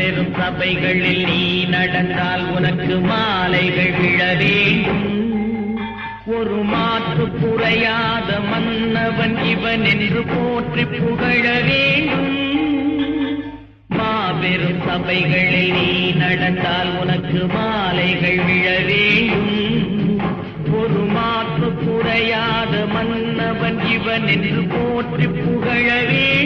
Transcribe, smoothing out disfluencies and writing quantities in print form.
மாபெரும் சபைகளில் நீ நடந்தால் உனக்கு மாலைகள் விழ வேண்டும். ஒரு மாற்று குறையாத மன்னவன் இவன் என்று போற்றி புகழ வேண்டும். மாபெரும் சபைகளில் நீ நடந்தால் உனக்கு மாலைகள் விழ வேண்டும். ஒரு மாற்று குறையாத மன்னவன் இவன் என்று போற்றி புகழ வேண்டும்.